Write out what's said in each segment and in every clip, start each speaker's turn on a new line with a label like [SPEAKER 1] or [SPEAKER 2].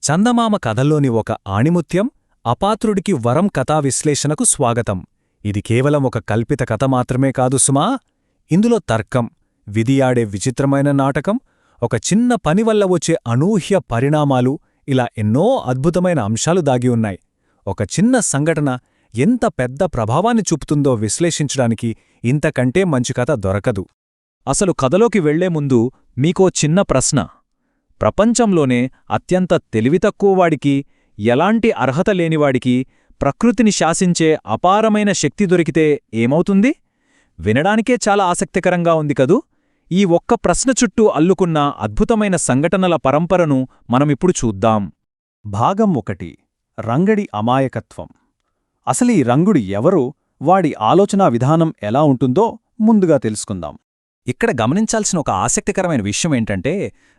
[SPEAKER 1] చందమామ కథల్లోని ఒక ఆణిముత్యం అపాత్రుడికి వరం కథా విశ్లేషణకు స్వాగతం. ఇది కేవలం ఒక కల్పిత కథ మాత్రమే కాదు సుమా. ఇందులో తర్కం, విధియాడే విచిత్రమైన నాటకం, ఒక చిన్న పని వల్ల వచ్చే అనూహ్య పరిణామాలు, ఇలా ఎన్నో అద్భుతమైన అంశాలు దాగి ఉన్నాయి. ఒక చిన్న సంఘటన ఎంత పెద్ద ప్రభావాన్ని చూపుతుందో విశ్లేషించడానికి ఇంతకంటే మంచి కథ దొరకదు. అసలు కథలోకి వెళ్లే ముందు మీకో చిన్న ప్రశ్న. ప్రపంచంలోనే అత్యంత తెలివితక్కువవాడికి, ఎలాంటి అర్హత లేనివాడికి ప్రకృతిని శాసించే అపారమైన శక్తి దొరికితే ఏమవుతుంది? వినడానికే చాలా ఆసక్తికరంగా ఉంది కదూ. ఈ ఒక్క ప్రశ్న చుట్టూ అల్లుకున్న అద్భుతమైన సంఘటనల పరంపరను మనమిప్పుడు చూద్దాం.
[SPEAKER 2] భాగం 1. రంగడి అమాయకత్వం. అసలీ రంగుడు ఎవరు, వాడి ఆలోచనా విధానం ఎలా ఉంటుందో ముందుగా తెలుసుకుందాం.
[SPEAKER 1] ఇక్కడ గమనించాల్సిన ఒక ఆసక్తికరమైన విషయమేంటంటే,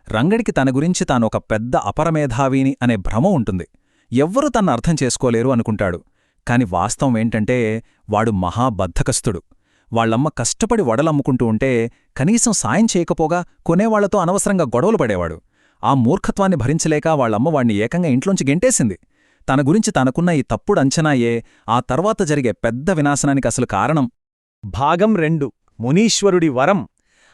[SPEAKER 1] రంగడికి తన గురించి తానొక పెద్ద అపరమేధావిని అనే భ్రమ ఉంటుంది. ఎవ్వరూ తన్ను అర్థం చేసుకోలేరు అనుకుంటాడు. కాని వాస్తవం ఏంటంటే, వాడు మహాబద్ధకస్తుడు. వాళ్లమ్మ కష్టపడి వడలమ్ముకుంటూ ఉంటే కనీసం సాయం చేయకపోగా కొనేవాళ్లతో అనవసరంగా గొడవలు పడేవాడు. ఆ మూర్ఖత్వాన్ని భరించలేక వాళ్లమ్మ వాణ్ణి ఏకంగా ఇంట్లోంచి గెంటేసింది. తన గురించి తనకున్న ఈ తప్పుడు అంచనాయే ఆ తర్వాత జరిగే పెద్ద వినాశనానికి అసలు కారణం.
[SPEAKER 2] భాగం 2. మునీశ్వరుడి వరం.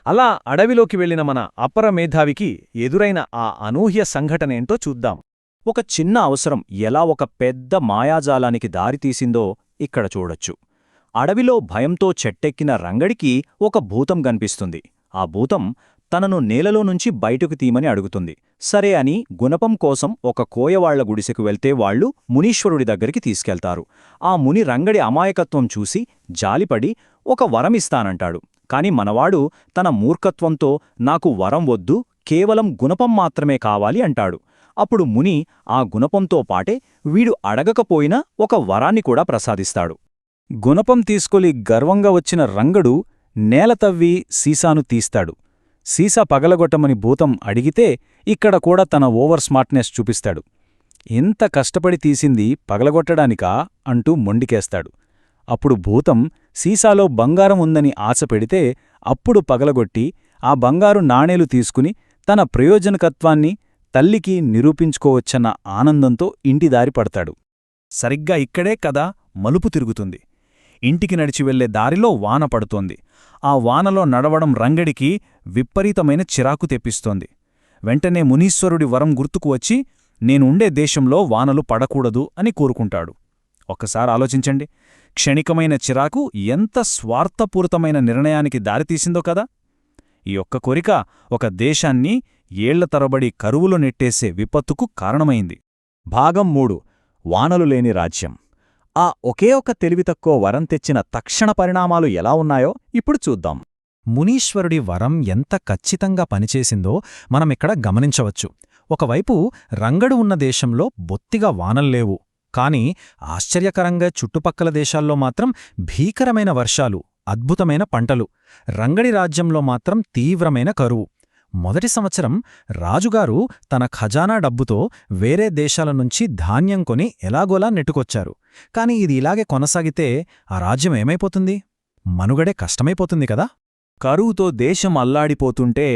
[SPEAKER 2] అలా అడవిలోకి వెళ్లిన మన అపరమేధావికి ఎదురైన ఆ అనూహ్య సంఘటనేంటో చూద్దాం.
[SPEAKER 1] ఒక చిన్న అవసరం ఎలా ఒక పెద్ద మాయాజాలానికి దారితీసిందో ఇక్కడ చూడొచ్చు. అడవిలో భయంతో చెట్టెక్కిన రంగడికి ఒక భూతం కనిపిస్తుంది. ఆ భూతం తనను నేలలో నుంచి బయటకు తీయమని అడుగుతుంది. సరే అని గుణపం కోసం ఒక కోయవాళ్ల గుడిసెకు వెళ్తే వాళ్లు మునీశ్వరుడి దగ్గరికి తీసుకెళ్తారు. ఆ ముని రంగడి అమాయకత్వం చూసి జాలిపడి ఒక వరమిస్తానంటాడు. కాని మనవాడు తన మూర్ఖత్వంతో నాకు వరం వద్దు, కేవలం గుణపం మాత్రమే కావాలి అంటాడు. అప్పుడు ముని ఆ గుణపంతో పాటే వీడు అడగకపోయినా ఒక వరాన్ని కూడా ప్రసాదిస్తాడు. గుణపం తీసుకొని గర్వంగా వచ్చిన రంగడు నేల తవ్వి సీసాను తీస్తాడు. సీసా పగలగొట్టమని భూతం అడిగితే ఇక్కడ కూడా తన ఓవర్ స్మార్ట్నెస్ చూపిస్తాడు. ఎంత కష్టపడి తీసింది పగలగొట్టడానికా అంటూ మొండికేస్తాడు. అప్పుడు భూతం సీసాలో బంగారం ఉందని ఆశ పెడితే అప్పుడు పగలగొట్టి ఆ బంగారు నాణేలు తీసుకుని తన ప్రయోజనకత్వాన్ని తల్లికి నిరూపించుకోవచ్చన్న ఆనందంతో ఇంటిదారి పడతాడు. సరిగ్గా ఇక్కడే కథ మలుపు తిరుగుతుంది. ఇంటికి నడిచి వెళ్లే దారిలో వాన పడుతోంది. ఆ వానలో నడవడం రంగడికి విపరీతమైన చిరాకు తెప్పిస్తోంది. వెంటనే మునీశ్వరుడి వరం గుర్తుకు వచ్చి నేనుండే దేశంలో వానలు పడకూడదు అని కోరుకుంటాడు. ఒక్కసారి ఆలోచించండి, క్షణికమైన చిరాకు ఎంత స్వార్థపూరితమైన నిర్ణయానికి దారితీసిందో కదా. ఈ ఒక్క కోరిక ఒక దేశాన్ని ఏళ్ల తరబడి కరువులో నెట్టేసే విపత్తుకు కారణమైంది. భాగం 3. వానలు లేని రాజ్యం. ఆ ఒకే ఒక తెలివితక్కువ వరం తెచ్చిన తక్షణ పరిణామాలు ఎలా ఉన్నాయో ఇప్పుడు చూద్దాం. మునీశ్వరుడి వరం ఎంత ఖచ్చితంగా పనిచేసిందో మనమిక్కడ గమనించవచ్చు. ఒకవైపు రంగడు ఉన్న దేశంలో బొత్తిగా వానల్లేవు. కాని ఆశ్చర్యకరంగా చుట్టుపక్కల దేశాల్లో మాత్రం భీకరమైన వర్షాలు, అద్భుతమైన పంటలు. రంగడి రాజ్యంలో మాత్రం తీవ్రమైన కరువు. మొదటి సంవత్సరం రాజుగారు తన ఖజానా డబ్బుతో వేరే దేశాల నుంచి ధాన్యం కొని ఎలాగోలా నెట్టుకొచ్చారు. కాని ఇది ఇలాగే కొనసాగితే ఆ రాజ్యం ఏమైపోతుంది? మనుగడే కష్టమైపోతుంది కదా. కరువుతో దేశం అల్లాడిపోతుంటే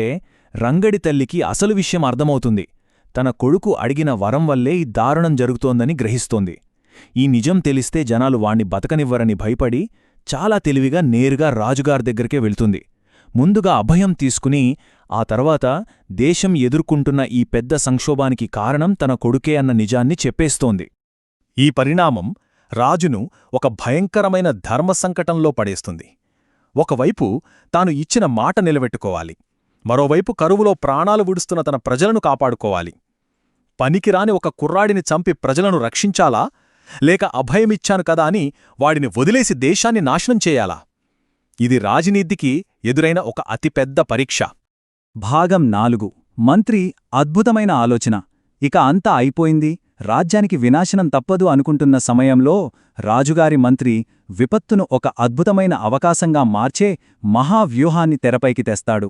[SPEAKER 1] రంగడి తల్లికి అసలు విషయం అర్థమవుతుంది. తన కొడుకు అడిగిన వరం వల్లే ఈ దారుణం జరుగుతోందని గ్రహిస్తోంది. ఈ నిజం తెలిస్తే జనాలు వాణ్ణి బతకనివ్వరని భయపడి చాలా తెలివిగా నేరుగా రాజుగారి దగ్గరికే వెళ్తుంది. ముందుగా అభయం తీసుకుని ఆ తర్వాత దేశం ఎదుర్కొంటున్న ఈ పెద్ద సంక్షోభానికి కారణం తన కొడుకే అన్న నిజాన్ని చెప్పేస్తోంది. ఈ పరిణామం రాజును ఒక భయంకరమైన ధర్మసంకటంలో పడేస్తుంది. ఒకవైపు తాను ఇచ్చిన మాట నిలబెట్టుకోవాలి, మరోవైపు కరువులో ప్రాణాలు విడుస్తున్న తన ప్రజలను కాపాడుకోవాలి. పనికిరాని ఒక కుర్రాడిని చంపి ప్రజలను రక్షించాలా, లేక అభయమిచ్చాను కదా అని వాడిని వదిలేసి దేశాన్ని నాశనం చేయాలా? ఇది రాజనీతికి ఎదురైన ఒక అతిపెద్ద పరీక్ష. భాగం 4. మంత్రి అద్భుతమైన ఆలోచన. ఇక అంతా అయిపోయింది, రాజ్యానికి వినాశనం తప్పదు అనుకుంటున్న సమయంలో రాజుగారి మంత్రి విపత్తును ఒక అద్భుతమైన అవకాశంగా మార్చే మహావ్యూహాన్ని తెరపైకి తెస్తాడు.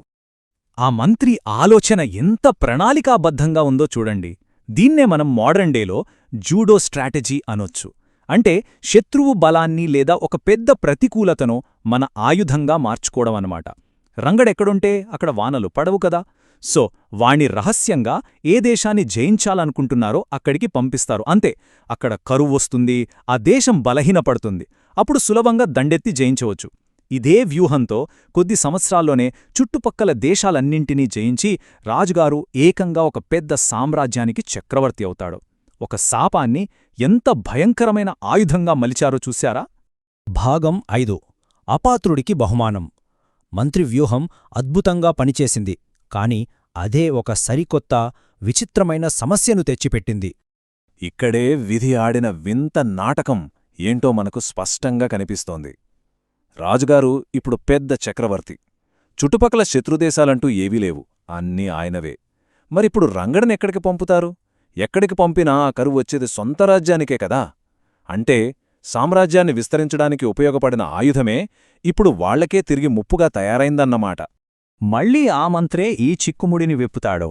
[SPEAKER 1] ఆ మంత్రి ఆలోచన ఎంత ప్రణాళికాబద్ధంగా ఉందో చూడండి. దీన్నే మనం మోడర్న్ డేలో జూడో స్ట్రాటజీ అనొచ్చు. అంటే శత్రువు బలాన్ని లేదా ఒక పెద్ద ప్రతికూలతను మన ఆయుధంగా మార్చుకోవడం అన్నమాట. రంగడెక్కడుంటే అక్కడ వానలు పడవు కదా. సో వాణ్ణి రహస్యంగా ఏ దేశాన్ని జయించాలనుకుంటున్నారో అక్కడికి పంపిస్తారు అంతే. అక్కడ కరువు వస్తుంది, ఆ దేశం బలహీనపడుతుంది. అప్పుడు సులభంగా దండెత్తి జయించవచ్చు. ఇదే వ్యూహంతో కొద్ది సంవత్సరాల్లోనే చుట్టుపక్కల దేశాలన్నింటినీ జయించి రాజుగారు ఏకంగా ఒక పెద్ద సామ్రాజ్యానికి చక్రవర్తి అవుతాడు. ఒక శాపాన్ని ఎంత భయంకరమైన ఆయుధంగా మలిచారో చూశారా?
[SPEAKER 3] భాగం 5 అపాత్రుడికి బహుమానం. మంత్రి వ్యూహం అద్భుతంగా పనిచేసింది, కాని అదే ఒక సరికొత్త విచిత్రమైన సమస్యను తెచ్చిపెట్టింది.
[SPEAKER 4] ఇక్కడే విధి ఆడిన వింత నాటకం ఏంటో మనకు స్పష్టంగా కనిపిస్తోంది. రాజుగారు ఇప్పుడు పెద్ద చక్రవర్తి. చుట్టుపక్కల శత్రుదేశాలంటూ ఏవీ లేవు, అన్నీ ఆయనవే. మరిప్పుడు రంగడినెక్కడికి పంపుతారు? ఎక్కడికి పంపినా ఆ కరువు వచ్చేది సొంత రాజ్యానికే కదా. అంటే సామ్రాజ్యాన్ని విస్తరించడానికి ఉపయోగపడిన ఆయుధమే ఇప్పుడు వాళ్లకే తిరిగి ముప్పుగా తయారైందన్నమాట.
[SPEAKER 1] మళ్ళీ ఆ మంత్రే ఈ చిక్కుముడిని విప్పుతాడు.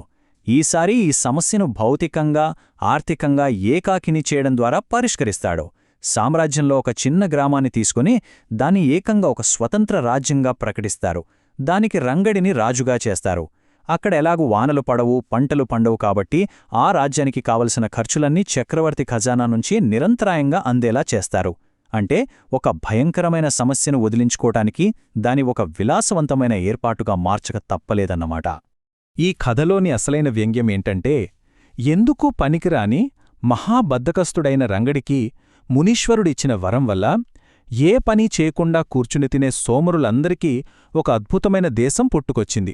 [SPEAKER 1] ఈసారి ఈ సమస్యను భౌతికంగా, ఆర్థికంగా ఏకాకిని చేయడం ద్వారా పరిష్కరిస్తాడు. సామ్రాజ్యంలో ఒక చిన్న గ్రామాన్ని తీసుకుని దాన్ని ఏకంగా ఒక స్వతంత్ర రాజ్యంగా ప్రకటిస్తారు. దానికి రంగడిని రాజుగా చేస్తారు. అక్కడ ఎలాగూ వానలు పడవు, పంటలు పండవు కాబట్టి ఆ రాజ్యానికి కావలసిన ఖర్చులన్నీ చక్రవర్తి ఖజానా నుంచి నిరంతరాయంగా అందేలా చేస్తారు. అంటే ఒక భయంకరమైన సమస్యను వదిలించుకోటానికి దాని ఒక విలాసవంతమైన ఏర్పాటుగా మార్చక తప్పలేదన్నమాట.
[SPEAKER 2] ఈ కథలోని అసలైన వ్యంగ్యమేంటంటే, ఎందుకు పనికిరాని మహాబద్ధకస్తుడైన రంగడికి మునీశ్వరుడిచ్చిన వరం వల్ల ఏ పని చేయకుండా కూర్చుని తినే సోమరులందరికీ ఒక అద్భుతమైన దేశం పుట్టుకొచ్చింది.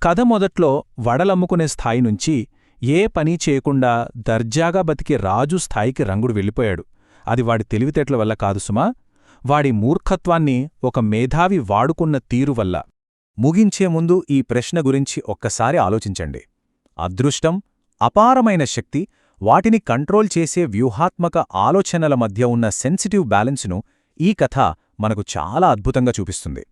[SPEAKER 2] కథ మొదట్లో వడలమ్ముకునే స్థాయి నుంచి ఏ పని చేయకుండా దర్జాగా బతికే రాజు స్థాయికి రంగుడు వెళ్ళిపోయాడు. అది వాడి తెలివితేటల వల్ల కాదు సుమా, వాడి మూర్ఖత్వాన్ని ఒక మేధావి వాడుకున్న తీరు వల్ల.
[SPEAKER 1] ముగించే ముందు ఈ ప్రశ్న గురించి ఒక్కసారి ఆలోచించండి. అదృష్టం, అపారమైన శక్తి, వాటిని కంట్రోల్ చేసే వ్యూహాత్మక ఆలోచనల మధ్య ఉన్న సెన్సిటివ్ బ్యాలెన్స్ను ఈ కథ మనకు చాలా అద్భుతంగా చూపిస్తుంది.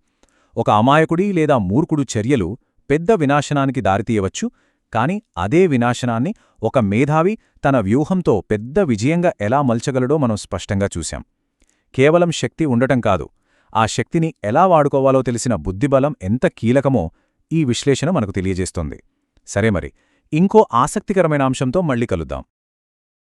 [SPEAKER 1] ఒక అమాయకుడి లేదా మూర్ఖుడు చర్యలు పెద్ద వినాశనానికి దారితీయవచ్చు, కాని అదే వినాశనాన్ని ఒక మేధావి తన వ్యూహంతో పెద్ద విజయంగా ఎలా మల్చగలడో మనం స్పష్టంగా చూశాం. కేవలం శక్తి ఉండటం కాదు, ఆ శక్తిని ఎలా వాడుకోవాలో తెలిసిన బుద్ధిబలం ఎంత కీలకమో ఈ విశ్లేషణ మనకు తెలియజేస్తోంది. సరే మరి, ఇంకో ఆసక్తికరమైన అంశంతో మళ్ళీ కలుద్దాం.